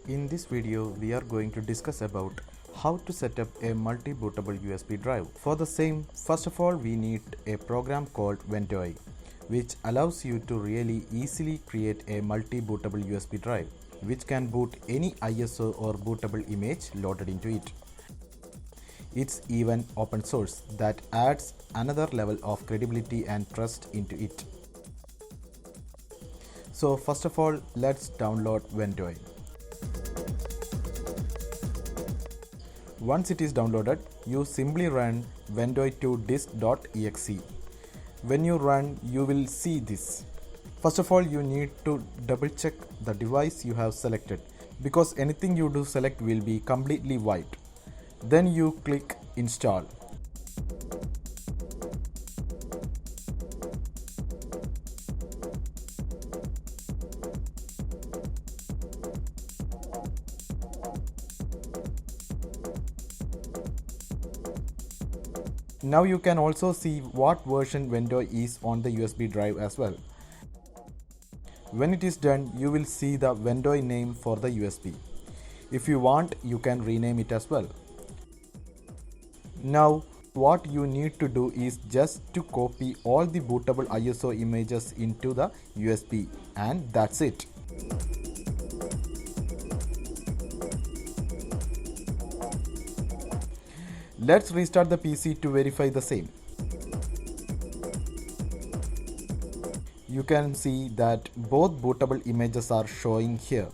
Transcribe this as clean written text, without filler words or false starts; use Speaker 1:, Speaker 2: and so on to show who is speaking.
Speaker 1: In this video, we are going to discuss about how to set up a multi-bootable USB drive. For the same, first of all, we need a program called Ventoy, which allows you to really easily create a multi-bootable USB drive, which can boot any ISO or bootable image loaded into it. It's even open source, that adds another level of credibility and trust into it. So first of all, let's download Ventoy. Once it is downloaded, you simply run ventoy to disk.exe. When you run, you will see this. First of all, you need to double check the device you have selected, because anything you do select will be completely white. Then you click install. Now you can also see what version Ventoy is on the USB drive as well. When it is done, you will see the Ventoy name for the USB. If you want, you can rename it as well. Now what you need to do is just to copy all the bootable ISO images into the USB, and that's it. Let's restart the PC to verify the same. You can see that both bootable images are showing here.